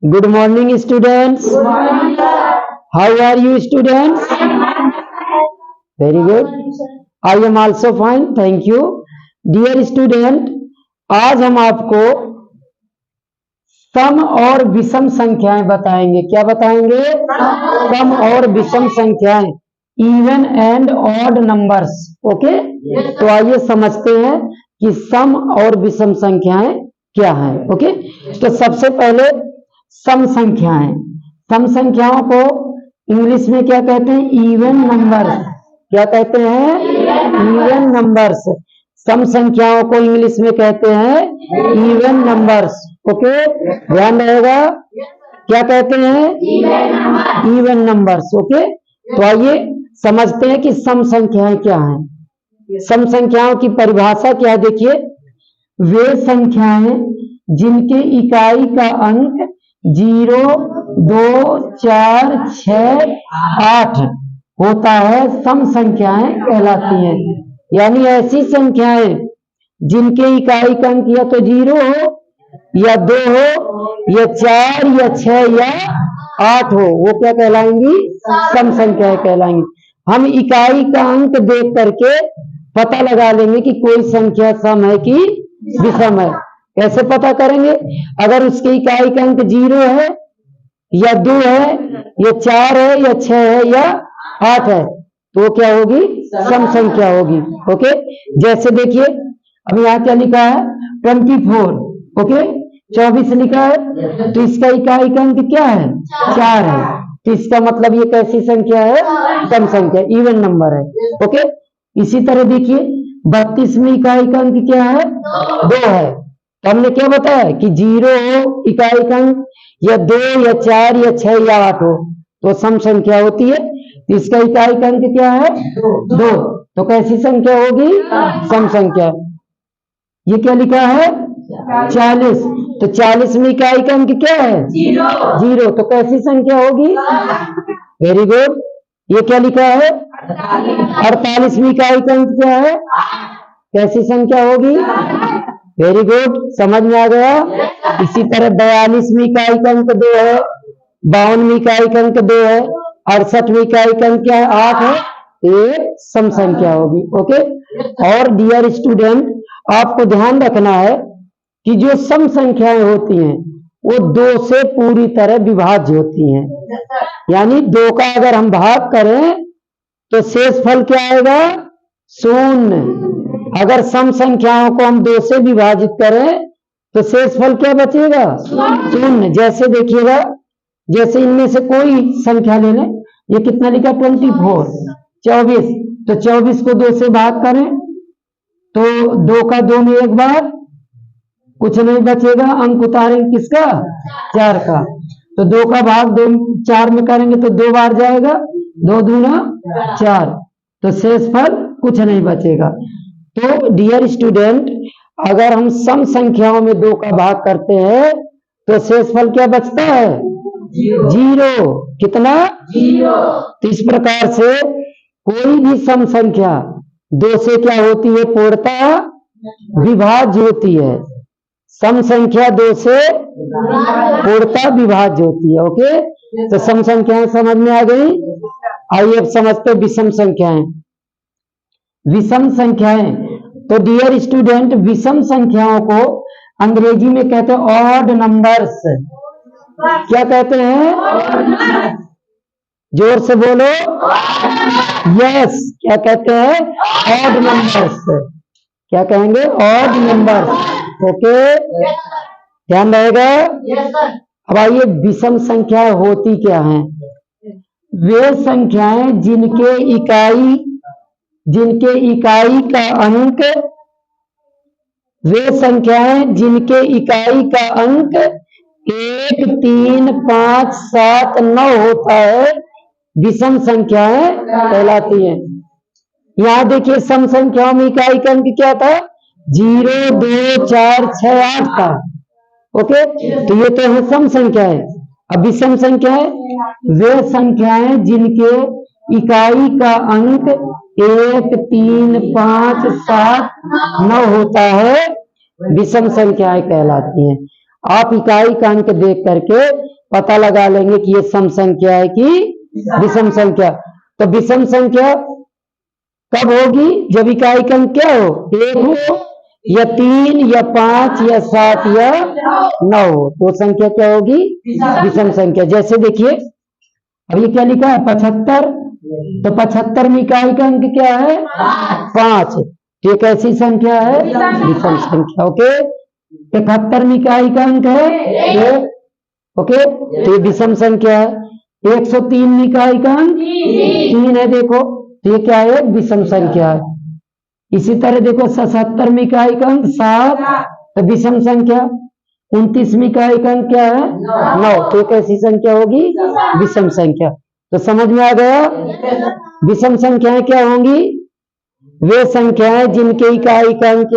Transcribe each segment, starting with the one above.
Good morning, students. Good morning, sir. How are you, students? Very good. I am also fine. Thank you. Dear student, आज हम आपको सम और विषम संख्याएं बताएंगे। क्या बताएंगे? सम और विषम संख्याएं, even and odd numbers. Okay, तो आइए समझते हैं कि सम और विषम संख्याएं क्या हैं। ओके, तो सबसे पहले सम संख्याएं। सम संख्याओं को इंग्लिश में क्या कहते हैं? Even numbers. क्या कहते हैं? Even numbers. सम संख्याओं को इंग्लिश में कहते हैं इवन नंबर्स। ओके, ध्यान रहेगा। क्या कहते हैं? Even numbers. ओके, तो आइए समझते हैं कि सम संख्याएं क्या हैं। सम संख्याओं की परिभाषा क्या है? देखिए, वे संख्याएं जिनके इकाई का अंक 0, 2, 4, 6, 8 होता है सम संख्याएं कहलाती हैं। यानी ऐसी संख्याएं जिनके इकाई का अंक या तो 0 हो, या 2 हो, या 4, या 6, या 8 हो, वो क्या कहलाएंगी? सम संख्याएं कहलाएंगी। हम इकाई का अंक देख करके पता लगा लेंगे कि कोई संख्या सम है कि विषम है। कैसे पता करेंगे? अगर उसकी इकाई का अंक 0 है, या 2 है, या 4 है, या 6 है, या 8 है, तो वो क्या होगी? सम संख्या होगी। ओके, जैसे देखिए, अब यहाँ क्या लिखा है? 24। ओके, 24 लिखा है, तो इसका इकाई का अंक क्या है? 4 है, तो इसका मतलब ये कैसी संख्या है? सम संख्या, इवन नंबर है। ओके, इसी तरह देखिए, 32 में इकाई का अंक क्या है? 2 है। तो हमने क्या बताया कि 0 हो इकाई का अंक, या 2, या 4, या 6, या 8 हो, तो सम संख्या होती है। तो इसका इकाई का अंक क्या है? 2, तो कैसी संख्या होगी? सम संख्या। ये क्या लिखा है? 40, तो 40 में इकाई का अंक क्या है? 0, तो कैसी संख्या होगी? Very good. ये क्या लिखा है? 48 में इकाई का अंक क्या है? कैसी संख्या होगी? वेरी गुड, समझ में आ गया। इसी तरह 42 में इकाई का अंक 2 है, 52 में इकाई का अंक 2 है, 68 में इकाई का अंक क्या है? 8 है, ये सम संख्या होगी। ओके, और डियर स्टूडेंट, आपको ध्यान रखना है कि जो सम संख्याएं होती हैं वो 2 से पूरी तरह विभाज्य होती हैं। यानी 2 का अगर हम भाग करें तो शेष फल क्या आएगा? 0। अगर सम संख्याओं को हम 2 से विभाजित करें तो शेष फल क्या बचेगा? 0। जैसे देखिएगा, जैसे इनमें से कोई संख्या ले लें, ये कितना लिखा? 24, 24, तो 24 को 2 से भाग करें तो 2 का 2 में एक बार, कुछ नहीं बचेगा। अंक उतारेंगे किसका? 4 का, तो 2 का भाग 2 4 में करेंगे तो 2 बार जाएगा, 2 दूना 4, तो शेष फल कुछ नहीं बचेगा। तो डियर स्टूडेंट, अगर हम सम संख्याओं में 2 का भाग करते हैं तो शेष फल क्या बचता है? 0। कितना? 0। तो इस प्रकार से कोई भी सम संख्या 2 से क्या होती है? पूर्णतः विभाज्य होती है। सम संख्या 2 से पूर्णतः विभाज्य होती है। ओके, तो सम संख्याएं समझ में आ गई। आइए अब समझते हैं विषम संख्याएं। विषम संख्याएं, तो डियर स्टूडेंट, विषम संख्याओं को अंग्रेजी में कहते हैं ऑड नंबर्स। क्या कहते हैं? जोर से बोलो। यस, क्या कहते हैं? Odd numbers. क्या कहेंगे? Odd numbers. ओके, ध्यान रहेगा। अब आइए, विषम संख्याएं होती क्या हैं? वे संख्याएं जिनके इकाई का अंक, वे संख्याएं जिनके इकाई का अंक 1, 3, 5, 7, 9 होता है, विषम संख्याएं कहलाती हैं। यहाँ देखिए, सम संख्याओं में इकाई का अंक क्या था? 0, 2, 4, 6, 8 था। ओके, तो ये तो है सम संख्याएं। अब विषम संख्याएं, वे संख्याएं जिनके इकाई का अंक 1, 3, 5, 7, 9 होता है, विषम संख्याएं कहलाती हैं। आप इकाई का अंक देख करके पता लगा लेंगे कि ये सम संख्या है कि विषम संख्या। तो विषम संख्या कब होगी? जब इकाई का अंक क्या हो? 1 हो या 3 या 5 या 7 या 9 हो, तो संख्या क्या होगी? विषम संख्या। जैसे देखिए अब ये क्या लिखा है? 75। तो 75 में इकाई का अंक क्या है? 5। तो ये कैसी संख्या है? विषम संख्या। ओके। 71 में इकाई का अंक है 1। ओके, तो ये विषम संख्या है। 103 में इकाई का अंक 3 है, देखो तो ये क्या है? विषम संख्या है। इसी तरह देखो 77 में इकाई का अंक 7, तो विषम संख्या। 29 में इकाई का अंक क्या है? 9, तो कैसी संख्या होगी? विषम संख्या। तो समझ में आ गया? विषम संख्याएं क्या होंगी? वे संख्याएं जिनके इकाई का अंक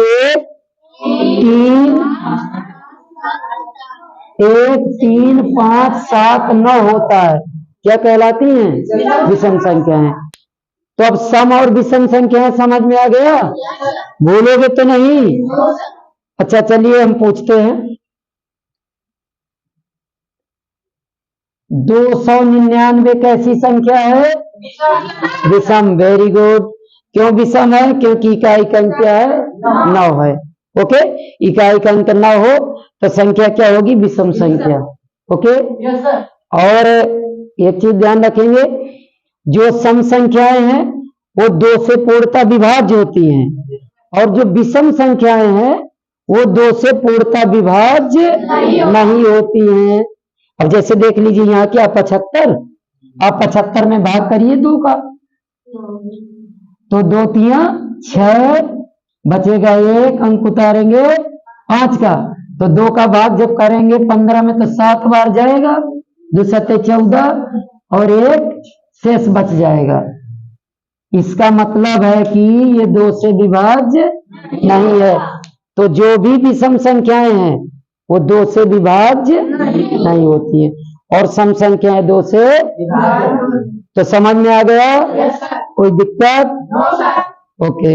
1, 3, 5, 7, 9 होता है, क्या कहलाती हैं? विषम संख्याएं। तो अब सम और विषम संख्याएं समझ में आ गया? भूलोगे तो नहीं? अच्छा चलिए हम पूछते हैं। 299 कैसी संख्या है? विषम। Very good. क्यों विषम है? क्योंकि इकाई का अंक क्या है? 9 है। ओके, इकाई का अंक 9 हो तो संख्या क्या होगी? विषम संख्या। ओके। और एक चीज ध्यान रखेंगे, जो सम संख्याएं हैं वो 2 से पूर्णतः विभाज्य होती हैं, और जो विषम संख्याएं हैं वो 2 से पूर्णतः विभाज्य नहीं होती हैं। अब जैसे देख लीजिए यहाँ क्या 75, आप 75 में भाग करिए 2 का, तो 2 तिया 6, बचेगा 1, अंक उतारेंगे 5 का, तो 2 का भाग जब करेंगे 15 में तो 7 बार जाएगा, 2 7 14 और 1 शेष बच जाएगा। इसका मतलब है कि ये 2 से विभाज्य नहीं है। तो जो भी विषम संख्याएं हैं वो 2 से विभाज्य नहीं होती है, और सम संख्याएं 2 से। तो समझ में आ गया? कोई दिक्कत? ओके।